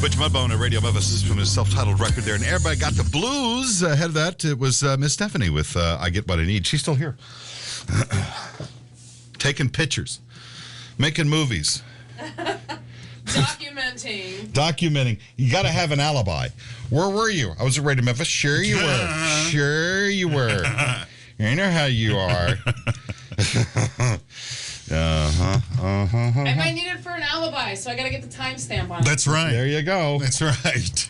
Butch Mudbone at Radio Memphis is from his self-titled record there. And everybody got the blues. Ahead of that, it was Miss Stephanie with I Get What I Need. She's still here. Taking pictures. Making movies. Documenting. You got to have an alibi. Where were you? I was at Radio Memphis. Sure you were. Sure you were. You know how you are. I might need it for an alibi, so I got to get the timestamp on it. That's right. There you go. That's right.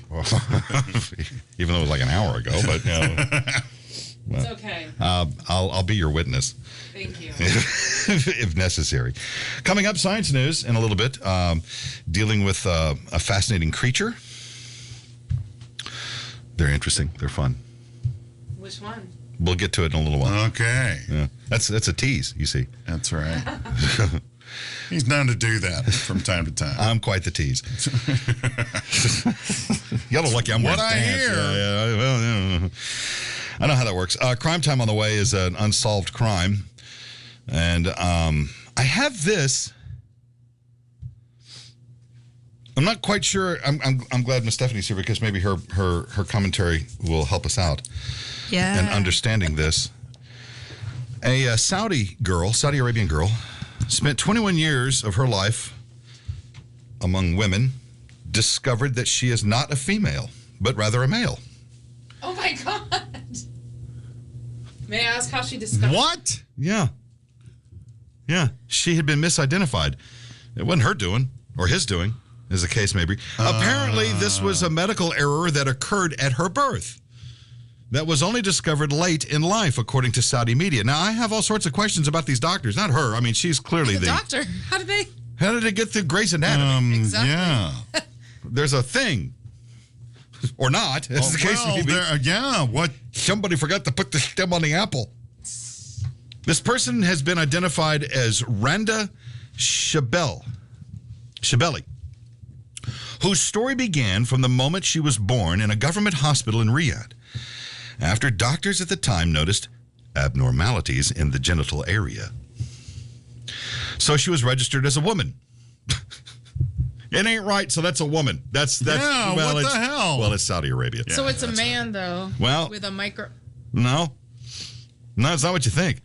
Even though it was like an hour ago, but it's okay. I'll be your witness. Thank you. if necessary. Coming up, science news in a little bit, dealing with a fascinating creature. They're interesting. They're fun. Which one? We'll get to it in a little while. Okay. Yeah. That's a tease, you see. That's right. He's known to do that from time to time. I'm quite the tease. Y'all don't lucky I'm what wearing I pants. hear. Yeah, well, I know how that works. Crime Time on the way is an unsolved crime. And I have this. I'm not quite sure. I'm glad Miss Stephanie's here because maybe her commentary will help us out. Yeah. And understanding this. A Saudi Arabian girl, spent 21 years of her life among women, discovered that she is not a female, but rather a male. Oh, my God. May I ask how she discovered? What? Yeah. Yeah. She had been misidentified. It wasn't her doing, or his doing, as the case may be. Apparently, this was a medical error that occurred at her birth. That was only discovered late in life, according to Saudi media. Now, I have all sorts of questions about these doctors. Not her. I mean, she's clearly the doctor. How did it get through Grey's Anatomy? Exactly. Yeah. There's a thing. Or not, as the case may be. Yeah, what? Somebody forgot to put the stem on the apple. This person has been identified as Randa Shabeli, whose story began from the moment she was born in a government hospital in Riyadh, after doctors at the time noticed abnormalities in the genital area. So she was registered as a woman. It ain't right, so that's a woman. That's yeah, well, what the hell? Well, it's Saudi Arabia. So it's a man, though. Well, with a micro. No, it's not what you think.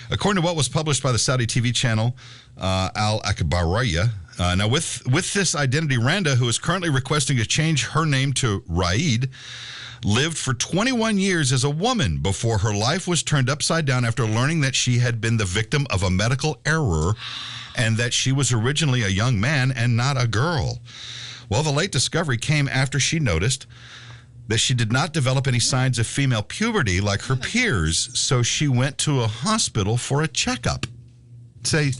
According to what was published by the Saudi TV channel Al Akbariya, now with this identity, Randa, who is currently requesting to change her name to Raid, lived for 21 years as a woman before her life was turned upside down after learning that she had been the victim of a medical error and that she was originally a young man and not a girl. Well, the late discovery came after she noticed that she did not develop any signs of female puberty like her peers, so she went to a hospital for a checkup. Say,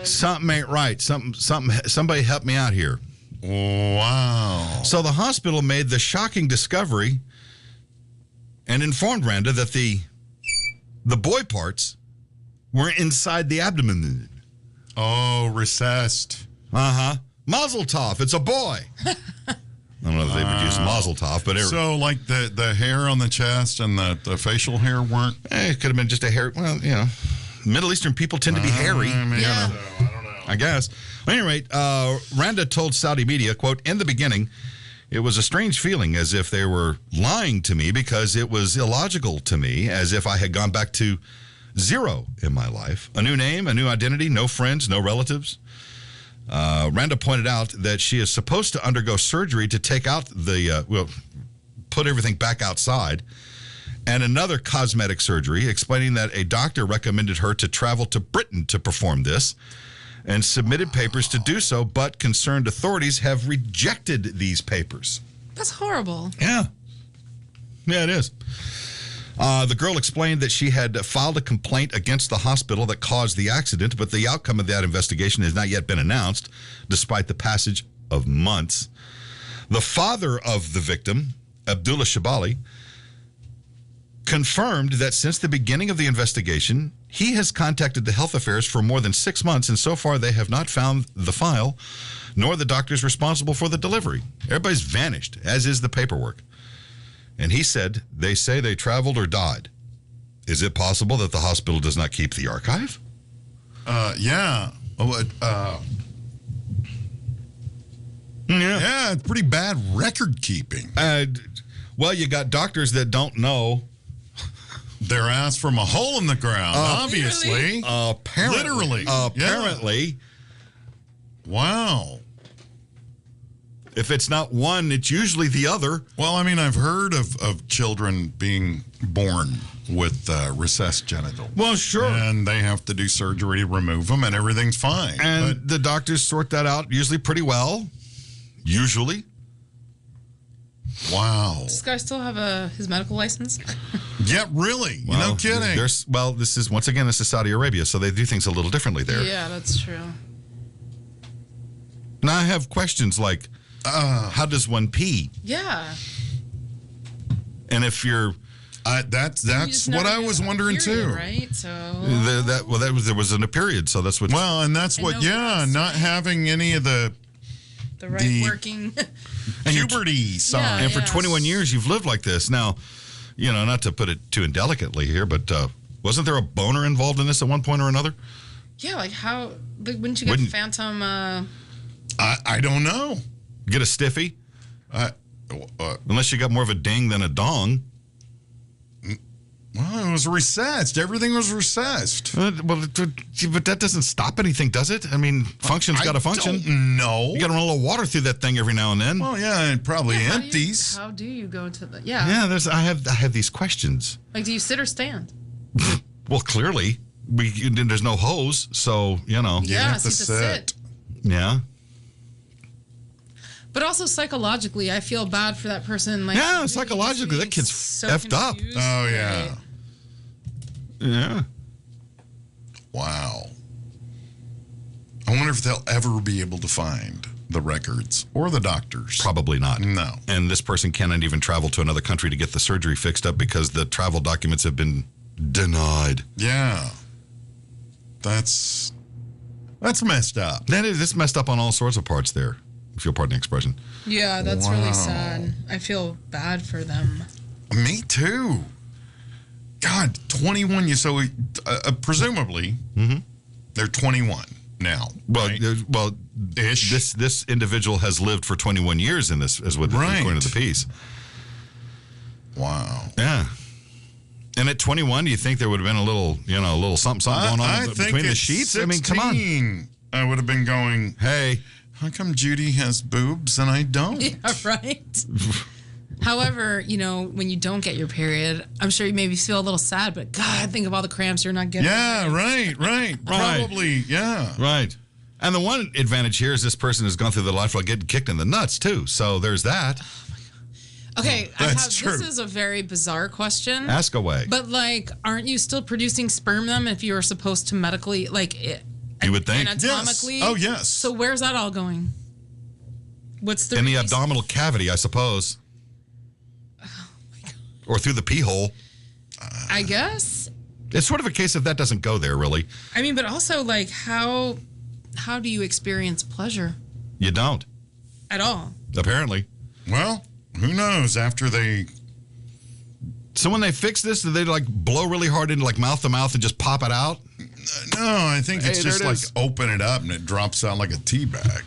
something ain't right. Somebody help me out here. Wow. So the hospital made the shocking discovery and informed Randa that the boy parts were inside the abdomen. Oh, recessed. Uh-huh. Mazel tov. It's a boy. I don't know if they would use mazel tov, but so like the hair on the chest and the facial hair weren't? It could have been just a hair. Well, Middle Eastern people tend to be hairy. I don't know. I guess. At any rate, Randa told Saudi media, quote, "In the beginning, it was a strange feeling as if they were lying to me because it was illogical to me, as if I had gone back to zero in my life. A new name, a new identity, no friends, no relatives." Randa pointed out that she is supposed to undergo surgery to take out put everything back outside, and another cosmetic surgery, explaining that a doctor recommended her to travel to Britain to perform this and submitted papers to do so, but concerned authorities have rejected these papers. That's horrible. Yeah. Yeah, it is. The girl explained that she had filed a complaint against the hospital that caused the accident, but the outcome of that investigation has not yet been announced, despite the passage of months. The father of the victim, Abdullah Shabali, confirmed that since the beginning of the investigation, he has contacted the health affairs for more than 6 months, and so far they have not found the file, nor the doctors responsible for the delivery. Everybody's vanished, as is the paperwork. And he said, they say they traveled or died. Is it possible that the hospital does not keep the archive? Yeah. Yeah, it's pretty bad record keeping. Well, you got doctors that don't know. Their ass from a hole in the ground, obviously. Apparently. Literally. Wow. If it's not one, it's usually the other. Well, I mean, I've heard of children being born with recessed genital. Well, sure. And they have to do surgery to remove them, and everything's fine. And the doctors sort that out usually pretty well. Usually. Wow. Does this guy still have his medical license? Yeah, really. Well, No kidding. This is Saudi Arabia, so they do things a little differently there. Yeah, that's true. Now I have questions like, how does one pee? Yeah. And if you're... that's You just what never I get was a wondering period, too. Right? So. there was in a period, so that's what... Well, and that's And what, no rest, not right? having any of the Working. puberty signs. And for yes. 21 years, you've lived like this. Now, not to put it too indelicately here, but wasn't there a boner involved in this at one point or another? Yeah, like how? Like, wouldn't you get the phantom? I don't know. Get a stiffy? Unless you got more of a ding than a dong. Well, it was recessed. Everything was recessed. But that doesn't stop anything, does it? I mean, function's got to function. No. You got to run a little water through that thing every now and then. Well, yeah, it probably empties. How do you go to the? Yeah. Yeah, I have these questions. Like, do you sit or stand? Well, clearly, there's no hose, so You Yeah, have so to you have to sit. Yeah. But also psychologically, I feel bad for that person. Like, Yeah, really psychologically, that being kid's so effed up. confused. Oh, yeah. Right. Yeah. Wow. I wonder if they'll ever be able to find the records or the doctors. Probably not. No. And this person cannot even travel to another country to get the surgery fixed up because the travel documents have been denied. Yeah. That's messed up. It's messed up on all sorts of parts there, if you'll pardon the expression. Yeah, that's Wow. really sad. I feel bad for them. Me too. God, 21 years. So presumably, they're 21 now. Well, right? Ish. This individual has lived for 21 years in this, as what according to the piece. Wow. Yeah. And at 21, do you think there would have been a little something going on between the sheets? 16, I mean, come on. I would have been going, Hey. how come Judy has boobs and I don't? Yeah, right. However, when you don't get your period, I'm sure you maybe feel a little sad, but God, think of all the cramps you're not getting. Yeah, right. Probably, yeah. Right. And the one advantage here is this person has gone through the life while getting kicked in the nuts, too. So there's that. Okay, That's true. This is a very bizarre question. Ask away. But, aren't you still producing sperm then if you were supposed to medically, You would think. anatomically? Yes. Oh, yes. So where's that all going? What's the In the release? abdominal cavity, I suppose. Oh, my God. Or through the pee hole. I guess. It's sort of a case if that doesn't go there, really. I mean, but also, how do you experience pleasure You don't, at all? apparently. Well, who knows after they... So when they fix this, do they blow really hard into mouth to mouth and just pop it out? No, I think it's Hey, there just it is. open it up and it drops out like a tea bag.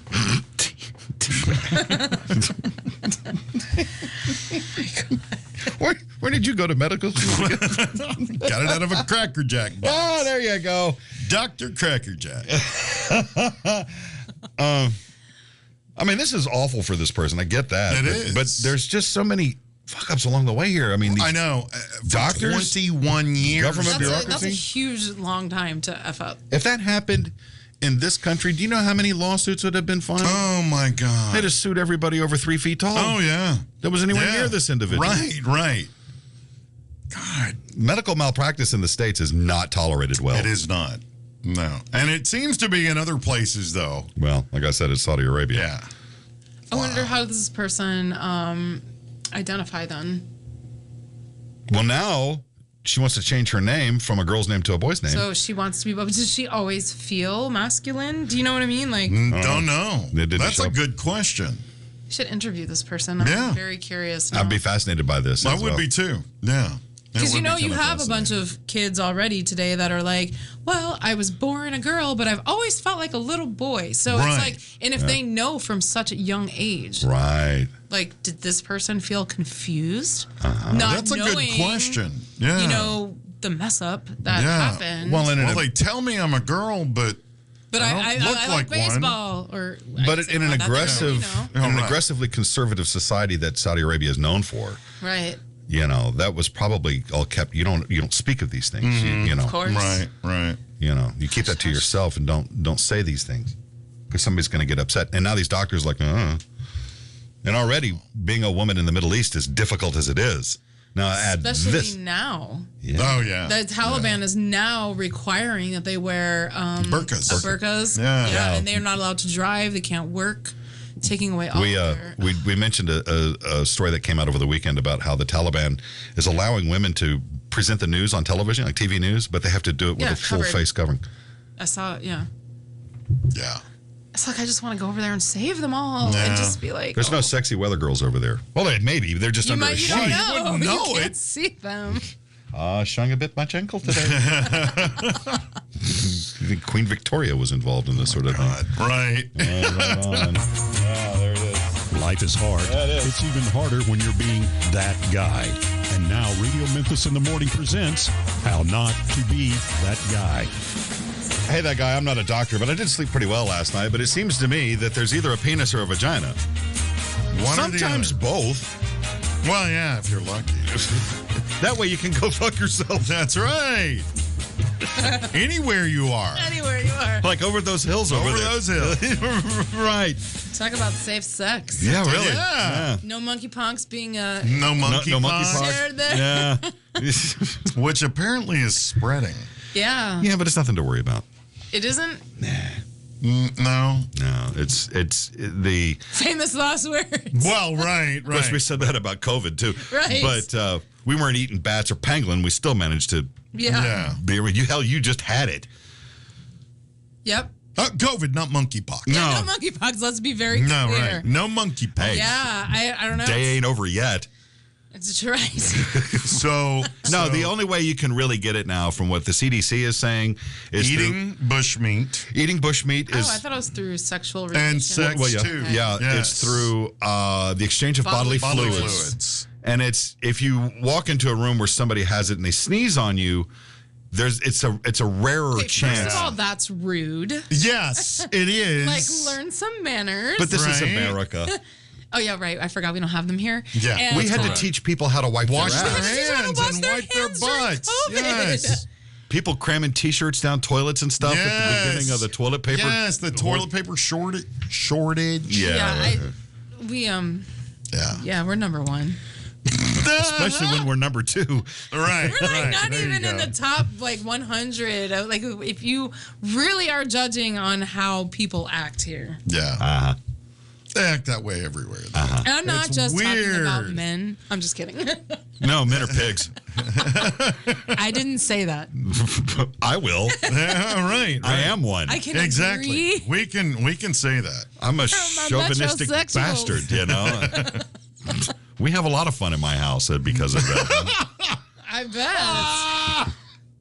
Where did you go to medical school? Got it out of a Cracker Jack box. Oh, there you go. Dr. Cracker Jack. I mean, this is awful for this person. I get that. It is. But there's just so many fuck-ups along the way here. I mean, I know. For doctors, 21 years. government That's a bureaucracy. huge, long time to F up. If that happened in this country, do you know how many lawsuits would have been filed? Oh, my God. They'd have sued everybody over 3 feet tall. Oh, yeah. That was anywhere Yeah. near this individual. Right. God. Medical malpractice in the States is not tolerated well. It is not. No. And it seems to be in other places, though. Well, like I said, it's Saudi Arabia. Yeah. I wonder how does this person identify then? Well, now she wants to change her name from a girl's name to a boy's name. So she wants to be, but does she always feel masculine? Do you know what I mean? Don't know. They didn't That's show a up. good question. You should interview this person. I'm Yeah. very curious now. I'd be fascinated by this. I as would well. be, too. Yeah. Because would be you kinda have a bunch of kids already today that are like, well, I was born a girl, but I've always felt like a little boy. So Right. it's like, and if they know from such a young age, Right. like, did this person feel confused? Not That's a knowing, good question. Yeah. You know, the mess up that Yeah. happened. Well, and they tell me I'm a girl, but but I I don't look like like one. baseball. Or But I in an guess that's aggressive, true, you know. in an Right. aggressively conservative society that Saudi Arabia is known for, Right. that was probably all kept. You don't speak of these things. You know, Of course. right. you keep that to yourself and don't say these things because somebody's going to get upset. And now these doctors are like, and already being a woman in the Middle East, as difficult as it is, now add Especially this. now. Yeah. Oh yeah. The Taliban is now requiring that they wear Burqas. Burqas. Yeah. And they're not allowed to drive. They can't work. Taking away all their... We mentioned a story that came out over the weekend about how the Taliban is allowing women to present the news on television, like TV news, but they have to do it with a full covered. face covering. I saw it, yeah. Yeah. It's like I just want to go over there and save them all Yeah. and just be like, There's no sexy weather girls over there. Well, maybe they're just you under a might you don't sheet. You know. wouldn't know You can't it. see them. Showing a bit much ankle today. You think Queen Victoria was involved in this sort of thing? Right. Right on. There it is. Life is hard. Yeah, it is. It's even harder when you're being that guy. And now Radio Memphis in the Morning presents How Not to Be That Guy. Hey, that guy, I'm not a doctor, but I did sleep pretty well last night. But it seems to me that there's either a penis or a vagina. One or the Sometimes other. both. Well, yeah, if you're lucky. That way you can go fuck yourself. That's right. Anywhere you are. Anywhere you are. Like over those hills over Over there. those hills. Right. Talk about safe sex. Yeah, really. Yeah. No monkeypox being No monkey no pox, monkeypox. shared there. Yeah. which apparently is spreading. Yeah. Yeah, but it's nothing to worry about. It isn't No. No, it's the. famous last words. Well, right. Of course, we said that about COVID too. Right. But we weren't eating bats or pangolin. We still managed to Yeah. be. You just had it. Yep. COVID, not monkeypox. No. No monkeypox. Let's be very No, clear. right. No monkeypox. Hey. Yeah. I don't know. Day ain't over yet. It's right. So No, the only way you can really get it now, from what the CDC is saying, is eating bushmeat eating bushmeat Oh, is. I thought it was through sexual and relations. sex Well, yeah, too. yeah, Yes. it's through the exchange of bodily Bodily fluids. fluids. And it's if you walk into a room where somebody has it and they sneeze on you, it's a rarer Okay, chance. first of all, that's rude. Yes, it is. Like, learn some manners. But this is Right. America. Oh, yeah, right. I forgot we don't have them here. Yeah. And, We had to Correct. teach people how to wipe Wash their their ass. Teach them how to hands wash and their wipe their hands during butts. COVID. Yes. People cramming T-shirts down toilets and stuff at the Yes. beginning of the toilet paper. Yes, the toilet paper shortage. Yeah. Yeah. We're number one. Especially when we're number 2. Right. We're like right. not There you even in go. the top 100. Like if you really are judging on how people act here, Yeah. They act that way everywhere. though. and I'm not It's just talking about weird. men. I'm just kidding. No, men are pigs. I didn't say that. I will. Yeah, right. I am one. I can Exactly. agree. We can say that. I'm a chauvinistic metrosexuals. bastard, you know. We have a lot of fun in my house because of that. I bet.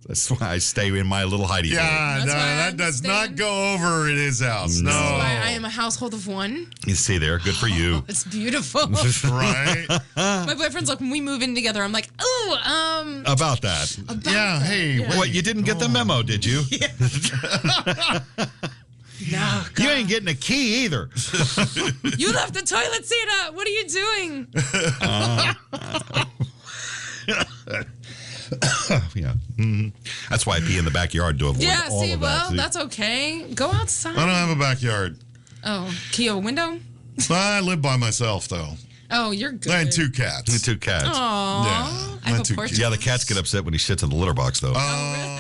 That's why I stay in my little hidey hole. Yeah, That's no, why I that does not understand. go over at his house. No. That's why I am a household of one. You see there, good for you. It's beautiful. Right? My boyfriend's like, when we move in together, I'm like, oh, About that. Yeah, hey. wait. What, you didn't get the memo, did you? no, You ain't getting a key either. you left the toilet seat up. What are you doing? Yeah. Mhm. That's why I pee in the backyard to avoid Yeah, all see, of well, that. See? that's okay. Go outside. I don't have a backyard. Oh, can you have a window? I live by myself, though. Oh, you're good. I had 2 cats. The 2 cats. Aww. Yeah, I my have a 2 porch. kids. Yeah, the cats get upset when he shits in the litter box, though. Oh,